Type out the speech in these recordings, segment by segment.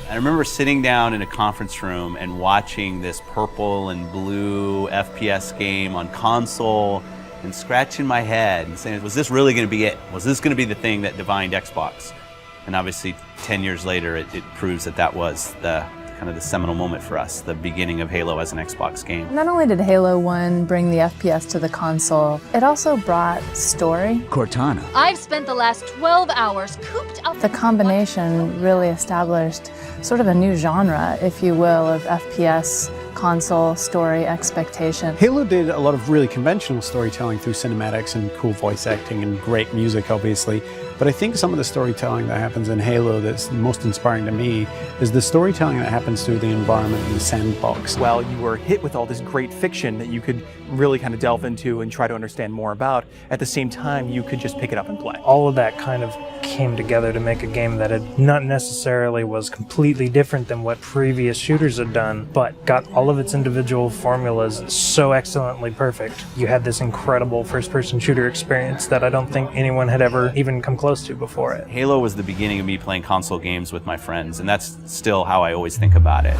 I remember sitting down in a conference room and watching this purple and blue FPS game on console and scratching my head and saying, was this really going to be it? Was this going to be the thing that defined Xbox? And obviously 10 years later, it proves that that was the kind of the seminal moment for us, the beginning of Halo as an Xbox game. Not only did Halo 1 bring the FPS to the console, it also brought story. Cortana. I've spent the last 12 hours cooped up. The combination really established sort of a new genre, if you will, of FPS console story expectation. Halo did a lot of really conventional storytelling through cinematics and cool voice acting and great music, obviously. But I think some of the storytelling that happens in Halo that's most inspiring to me is the storytelling that happens through the environment and the sandbox. While you were hit with all this great fiction that you could really kind of delve into and try to understand more about, at the same time you could just pick it up and play. All of that kind of came together to make a game that had not necessarily was completely different than what previous shooters had done, but got all of its individual formulas so excellently perfect. You had this incredible first-person shooter experience that I don't think anyone had ever even come close to before it. Halo was the beginning of me playing console games with my friends, and that's still how I always think about it.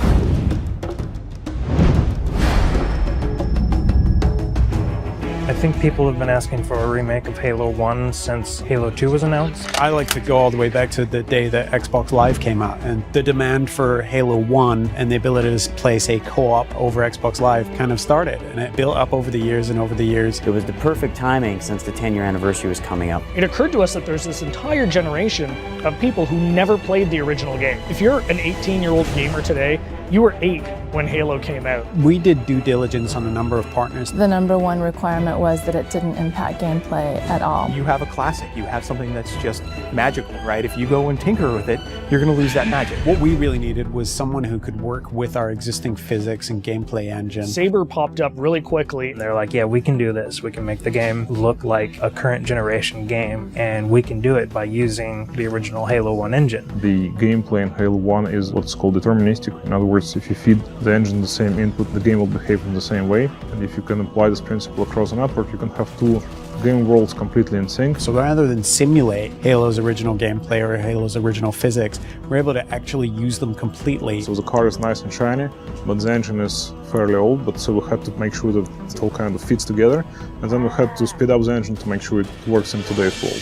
I think people have been asking for a remake of Halo 1 since Halo 2 was announced. I like to go all the way back to the day that Xbox Live came out, and the demand for Halo 1 and the ability to play, say, co-op over Xbox Live kind of started, and it built up over the years and over the years. It was the perfect timing since the 10-year anniversary was coming up. It occurred to us that there's this entire generation of people who never played the original game. If you're an 18-year-old gamer today, you were 8 when Halo came out. We did due diligence on a number of partners. The number one requirement was that it didn't impact gameplay at all. You have a classic, you have something that's just magical, right? If you go and tinker with it, you're going to lose that magic. What we really needed was someone who could work with our existing physics and gameplay engine. Saber popped up really quickly. They're like, yeah, we can do this. We can make the game look like a current generation game, and we can do it by using the original Halo 1 engine. The gameplay in Halo 1 is what's called deterministic. In other words, if you feed the engine the same input, the game will behave in the same way. And if you can apply this principle across a network, you can have two game worlds completely in sync. So rather than simulate Halo's original gameplay or Halo's original physics, we're able to actually use them completely. So the car is nice and shiny, but the engine is fairly old, but so we had to make sure that it all kind of fits together. And then we had to speed up the engine to make sure it works in today's world.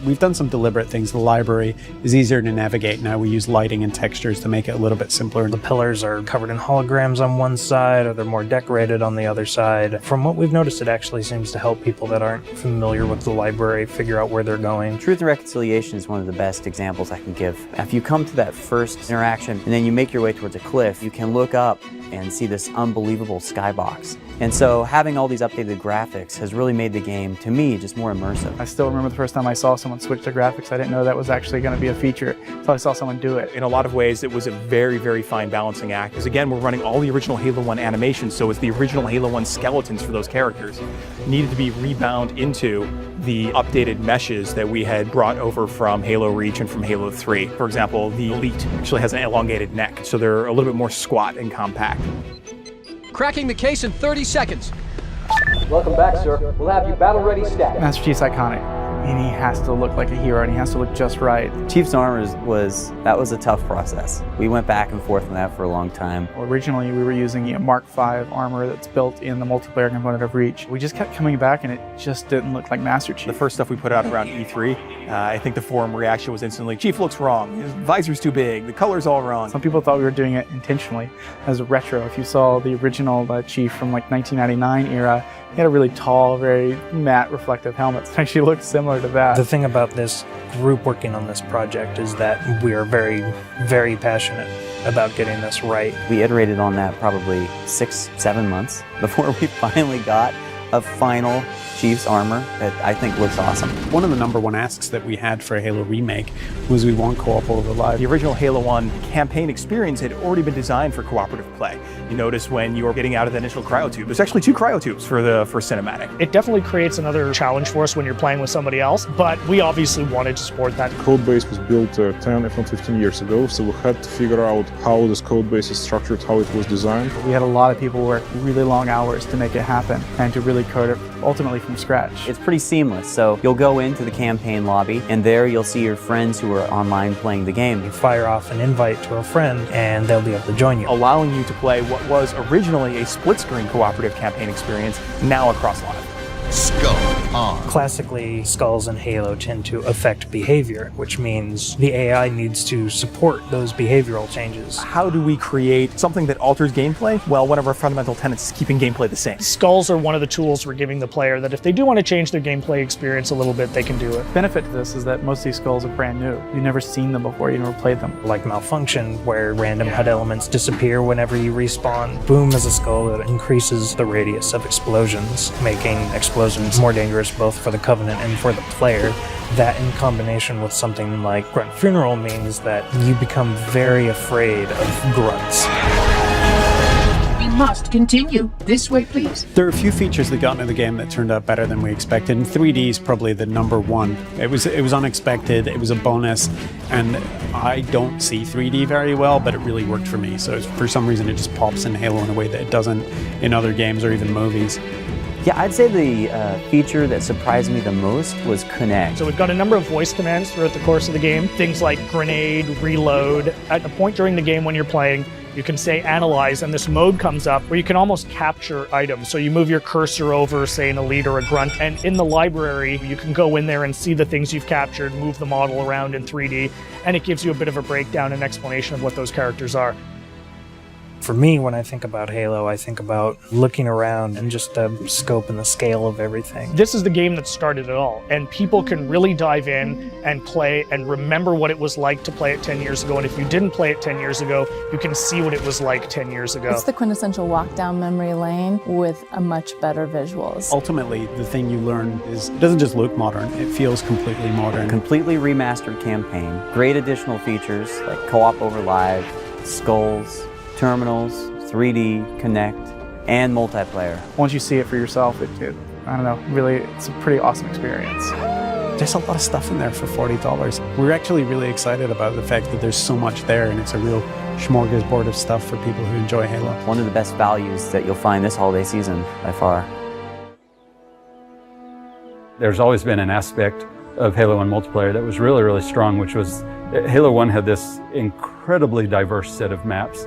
We've done some deliberate things. The library is easier to navigate now. We use lighting and textures to make it a little bit simpler. The pillars are covered in holograms on one side, or they're more decorated on the other side. From what we've noticed, it actually seems to help people that aren't familiar with the library figure out where they're going. Truth and Reconciliation is one of the best examples I can give. If you come to that first interaction and then you make your way towards a cliff, you can look up and see this unbelievable skybox. And so having all these updated graphics has really made the game, to me, just more immersive. I still remember the first time I saw someone switch to graphics. I didn't know that was actually going to be a feature until I saw someone do it. In a lot of ways, it was a very, very fine balancing act. Because again, we're running all the original Halo 1 animations, so it's the original Halo 1 skeletons for those characters needed to be rebound into the updated meshes that we had brought over from Halo Reach and from Halo 3. For example, the Elite actually has an elongated neck, so they're a little bit more squat and compact. Cracking the case in 30 seconds. Welcome back, sir. We'll have you battle-ready stat. Master Chief's iconic, and he has to look like a hero, and he has to look just right. Chief's armor was a tough process. We went back and forth on that for a long time. Originally, we were using a Mark V armor that's built in the multiplayer component of Reach. We just kept coming back, and it just didn't look like Master Chief. The first stuff we put out around E3, I think the forum reaction was instantly, Chief looks wrong, his visor's too big, the color's all wrong. Some people thought we were doing it intentionally as a retro. If you saw the original Chief from like 1999 era, he had a really tall, very matte reflective helmet. It actually looked similar to that. The thing about this group working on this project is that we are very, very passionate about getting this right. We iterated on that probably 6-7 months before we finally got a final Chief's armor that I think looks awesome. One of the number one asks that we had for Halo Remake was we want co-op over live. The original Halo 1 campaign experience had already been designed for cooperative play. You notice when you're getting out of the initial cryotube, there's actually 2 cryotubes for the first cinematic. It definitely creates another challenge for us when you're playing with somebody else, but we obviously wanted to support that. The code base was built 10, if not 15 years ago, so we had to figure out how this code base is structured, how it was designed. We had a lot of people work really long hours to make it happen and to really really code it ultimately from scratch. It's pretty seamless, so you'll go into the campaign lobby, and there you'll see your friends who are online playing the game. You fire off an invite to a friend, and they'll be able to join you, allowing you to play what was originally a split-screen cooperative campaign experience, now across live. Skull on. Classically, skulls in Halo tend to affect behavior, which means the AI needs to support those behavioral changes. How do we create something that alters gameplay? Well, one of our fundamental tenets is keeping gameplay the same. Skulls are one of the tools we're giving the player that if they do want to change their gameplay experience a little bit, they can do it. Benefit to this is that most of these skulls are brand new. You've never seen them before, you never played them. Like Malfunction, where random HUD elements disappear whenever you respawn. Boom is a skull that increases the radius of explosions, making explosions more dangerous both for the Covenant and for the player. That in combination with something like Grunt Funeral means that you become very afraid of grunts. We must continue. This way, please. There are a few features that got into the game that turned out better than we expected, and 3D is probably the number one. It was unexpected, it was a bonus, and I don't see 3D very well, but it really worked for me. So for some reason it just pops in Halo in a way that it doesn't in other games or even movies. Yeah, I'd say the feature that surprised me the most was Connect. So we've got a number of voice commands throughout the course of the game. Things like grenade, reload. At a point during the game when you're playing, you can say analyze, and this mode comes up where you can almost capture items. So you move your cursor over, say, an elite or a grunt, and in the library, you can go in there and see the things you've captured, move the model around in 3D, and it gives you a bit of a breakdown and explanation of what those characters are. For me, when I think about Halo, I think about looking around and just the scope and the scale of everything. This is the game that started it all, and people can really dive in and play and remember what it was like to play it 10 years ago, and if you didn't play it 10 years ago, you can see what it was like 10 years ago. It's the quintessential walk down memory lane with a much better visuals. Ultimately, the thing you learn is it doesn't just look modern, it feels completely modern. Completely remastered campaign, great additional features like co-op over live, skulls, terminals, 3D, Connect, and multiplayer. Once you see it for yourself, I don't know, really, it's a pretty awesome experience. There's a lot of stuff in there for $40. We're actually really excited about the fact that there's so much there, and it's a real smorgasbord of stuff for people who enjoy Halo. One of the best values that you'll find this holiday season, by far. There's always been an aspect of Halo 1 multiplayer that was really, really strong, which was Halo 1 had this incredibly diverse set of maps.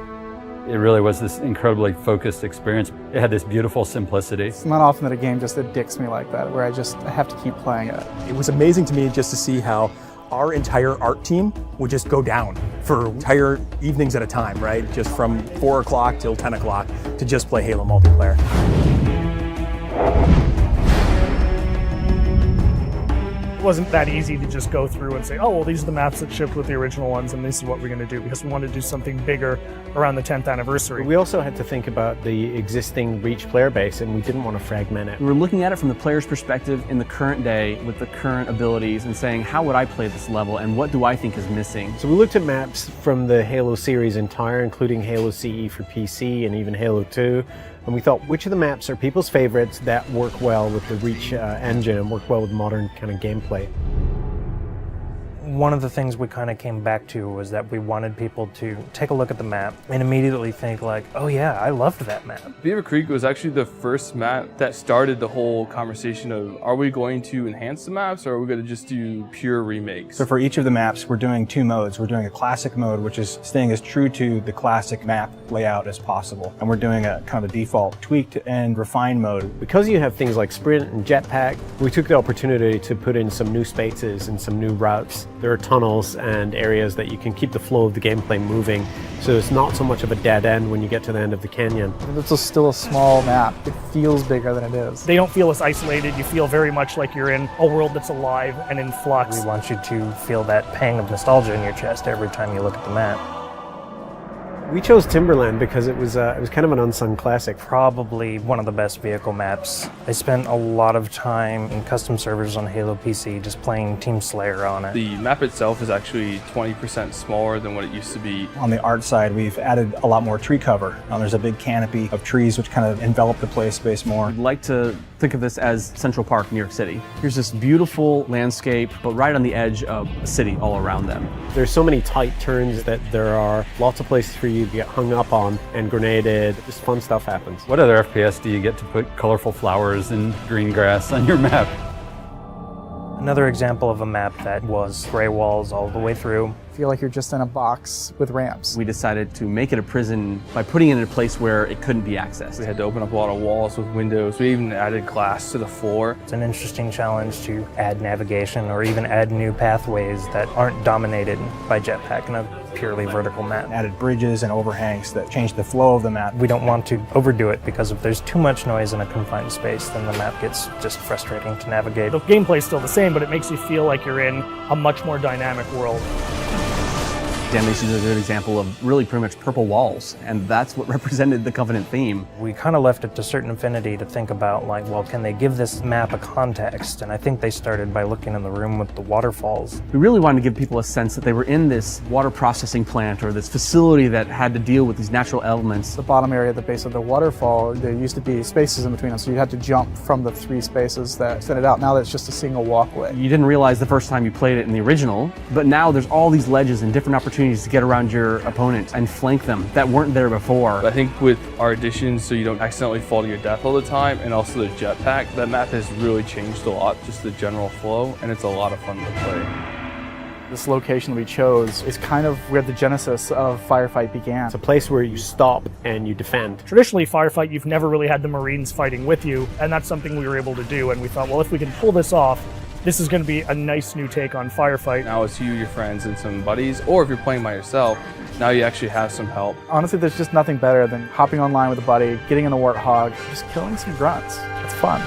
It really was this incredibly focused experience. It had this beautiful simplicity. It's not often that a game just addicts me like that, where I have to keep playing it. It was amazing to me just to see how our entire art team would just go down for entire evenings at a time, right? Just from 4 o'clock till 10 o'clock to just play Halo multiplayer. It wasn't that easy to just go through and say, oh, well, these are the maps that shipped with the original ones, and this is what we're going to do, because we wanted to do something bigger around the 10th anniversary. We also had to think about the existing Reach player base, and we didn't want to fragment it. We were looking at it from the player's perspective in the current day with the current abilities and saying, how would I play this level, and what do I think is missing? So we looked at maps from the Halo series entire, including Halo CE for PC and even Halo 2. And we thought, which of the maps are people's favorites that work well with the Reach engine and work well with modern kind of gameplay? One of the things we kind of came back to was that we wanted people to take a look at the map and immediately think like, oh yeah, I loved that map. Beaver Creek was actually the first map that started the whole conversation of, are we going to enhance the maps or are we going to just do pure remakes? So for each of the maps, we're doing 2 modes. We're doing a classic mode, which is staying as true to the classic map layout as possible. And we're doing a kind of a default tweaked and refined mode. Because you have things like sprint and jetpack, we took the opportunity to put in some new spaces and some new routes. There are tunnels and areas that you can keep the flow of the gameplay moving, so it's not so much of a dead end when you get to the end of the canyon. It's still a small map. It feels bigger than it is. They don't feel as isolated. You feel very much like you're in a world that's alive and in flux. We want you to feel that pang of nostalgia in your chest every time you look at the map. We chose Timberland because it was kind of an unsung classic. Probably one of the best vehicle maps. I spent a lot of time in custom servers on Halo PC just playing Team Slayer on it. The map itself is actually 20% smaller than what it used to be. On the art side, we've added a lot more tree cover. There's a big canopy of trees which kind of envelop the play space more. I'd like to Think of this as Central Park, New York City. Here's this beautiful landscape, but right on the edge of a city all around them. There's so many tight turns that there are lots of places for you to get hung up on and grenaded. Just fun stuff happens. What other FPS do you get to put colorful flowers and green grass on your map? Another example of a map that was gray walls all the way through. Feel like you're just in a box with ramps. We decided to make it a prison by putting it in a place where it couldn't be accessed. We had to open up a lot of walls with windows. We even added glass to the floor. It's an interesting challenge to add navigation or even add new pathways that aren't dominated by jetpack in a purely vertical map. Added bridges and overhangs that change the flow of the map. We don't want to overdo it because if there's too much noise in a confined space, then the map gets just frustrating to navigate. The gameplay's still the same, but it makes you feel like you're in a much more dynamic world. Damnation is a good example of really pretty much purple walls, and that's what represented the Covenant theme. We kind of left it to certain affinity to think about, like, well, can they give this map a context? And I think they started by looking in the room with the waterfalls. We really wanted to give people a sense that they were in this water processing plant or this facility that had to deal with these natural elements. The bottom area at the base of the waterfall, there used to be spaces in between them, so you had to jump from the 3 spaces that extended out. Now that's just a single walkway. You didn't realize the first time you played it in the original, but now there's all these ledges and different opportunities to get around your opponent and flank them that weren't there before. I think with our additions, so you don't accidentally fall to your death all the time, and also the jetpack, that map has really changed a lot, just the general flow, and it's a lot of fun to play. This location we chose is kind of where the genesis of Firefight began. It's a place where you stop and you defend. Traditionally, Firefight, you've never really had the Marines fighting with you, and that's something we were able to do, and we thought, well, if we can pull this off, this is going to be a nice new take on Firefight. Now it's you, your friends, and some buddies, or if you're playing by yourself, now you actually have some help. Honestly, there's just nothing better than hopping online with a buddy, getting in a Warthog, just killing some grunts. It's fun.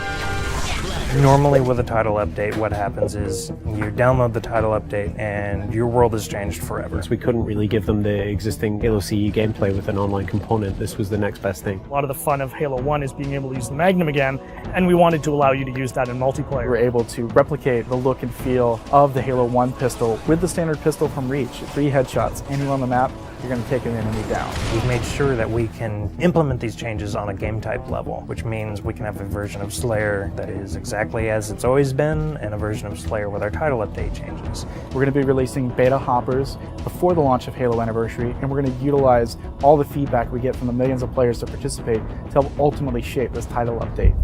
Normally with a title update, what happens is you download the title update and your world has changed forever. So we couldn't really give them the existing Halo CE gameplay with an online component. This was the next best thing. A lot of the fun of Halo 1 is being able to use the Magnum again, and we wanted to allow you to use that in multiplayer. We're able to replicate the look and feel of the Halo 1 pistol with the standard pistol from Reach. 3 headshots, anyone on the map, you're going to take an enemy down. We've made sure that we can implement these changes on a game type level, which means we can have a version of Slayer that is exactly as it's always been, and a version of Slayer with our title update changes. We're going to be releasing beta hoppers before the launch of Halo Anniversary, and we're going to utilize all the feedback we get from the millions of players that participate to help ultimately shape this title update.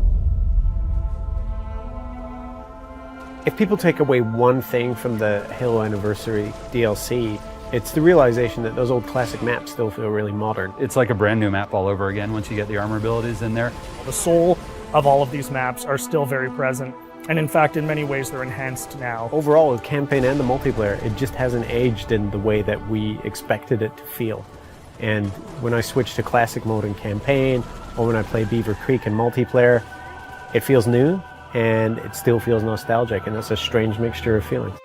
If people take away one thing from the Halo Anniversary DLC, it's the realization that those old classic maps still feel really modern. It's like a brand new map all over again once you get the armor abilities in there. The soul of all of these maps are still very present, and in fact, in many ways, they're enhanced now. Overall, with campaign and the multiplayer, it just hasn't aged in the way that we expected it to feel. And when I switch to classic mode in campaign, or when I play Beaver Creek in multiplayer, it feels new, and it still feels nostalgic, and it's a strange mixture of feelings.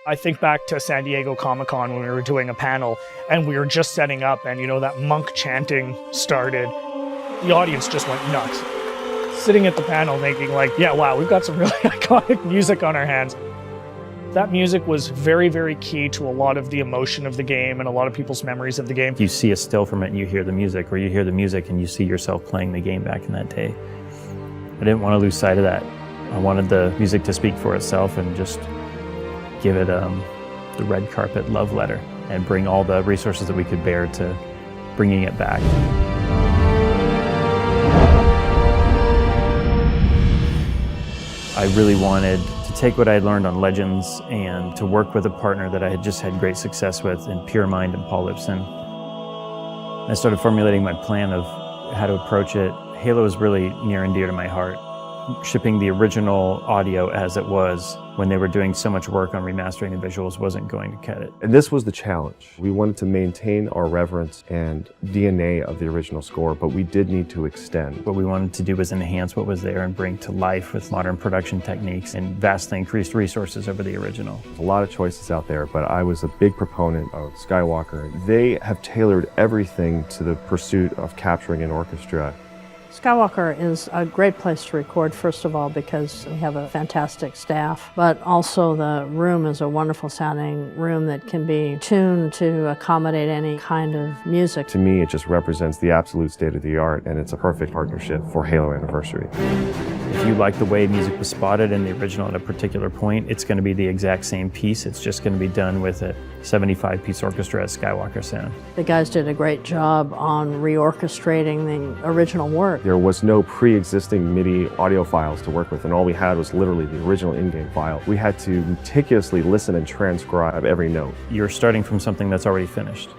I think back to San Diego Comic-Con when we were doing a panel and we were just setting up and, you know, that monk chanting started. The audience just went nuts. Sitting at the panel thinking like, yeah, wow, we've got some really iconic music on our hands. That music was very, very key to a lot of the emotion of the game and a lot of people's memories of the game. You see a still from it and you hear the music, or you hear the music and you see yourself playing the game back in that day. I didn't want to lose sight of that. I wanted the music to speak for itself and just give it the red carpet love letter and bring all the resources that we could bear to bringing it back. I really wanted to take what I had learned on Legends and to work with a partner that I had just had great success with in Pure Mind and Paul Lipson. I started formulating my plan of how to approach it. Halo is really near and dear to my heart. Shipping the original audio as it was when they were doing so much work on remastering the visuals wasn't going to cut it. And this was the challenge. We wanted to maintain our reverence and DNA of the original score, but we did need to extend. What we wanted to do was enhance what was there and bring to life with modern production techniques and vastly increased resources over the original. There's a lot of choices out there, but I was a big proponent of Skywalker. They have tailored everything to the pursuit of capturing an orchestra Skywalker is a great place to record, first of all, because we have a fantastic staff, but also the room is a wonderful sounding room that can be tuned to accommodate any kind of music. To me, it just represents the absolute state of the art, and it's a perfect partnership for Halo Anniversary. If you like the way music was spotted in the original at a particular point, it's going to be the exact same piece. It's just going to be done with a 75-piece orchestra as Skywalker sound. The guys did a great job on reorchestrating the original work. There was no pre-existing MIDI audio files to work with, and all we had was literally the original in-game file. We had to meticulously listen and transcribe every note. You're starting from something that's already finished,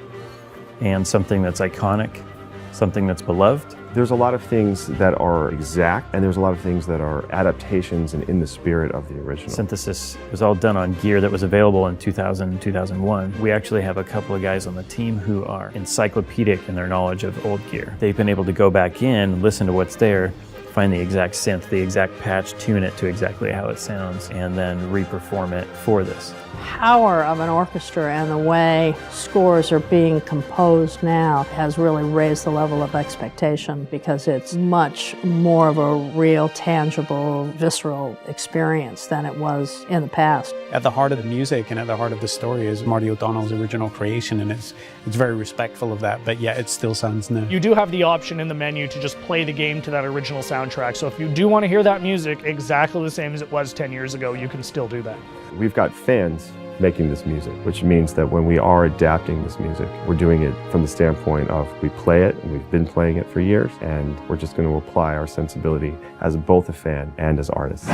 and something that's iconic, something that's beloved. There's a lot of things that are exact, and there's a lot of things that are adaptations and in the spirit of the original. Synthesis was all done on gear that was available in 2000, 2001. We actually have a couple of guys on the team who are encyclopedic in their knowledge of old gear. They've been able to go back in, listen to what's there, find the exact synth, the exact patch, tune it to exactly how it sounds, and then re-perform it for this. Power of an orchestra and the way scores are being composed now has really raised the level of expectation, because it's much more of a real, tangible, visceral experience than it was in the past. At the heart of the music and at the heart of the story is Marty O'Donnell's original creation, and it's very respectful of that, but yet it still sounds new. You do have the option in the menu to just play the game to that original soundtrack, so if you do want to hear that music exactly the same as it was 10 years ago, you can still do that. We've got fans making this music, which means that when we are adapting this music, we're doing it from the standpoint of we play it, and we've been playing it for years, and we're just going to apply our sensibility as both a fan and as artists.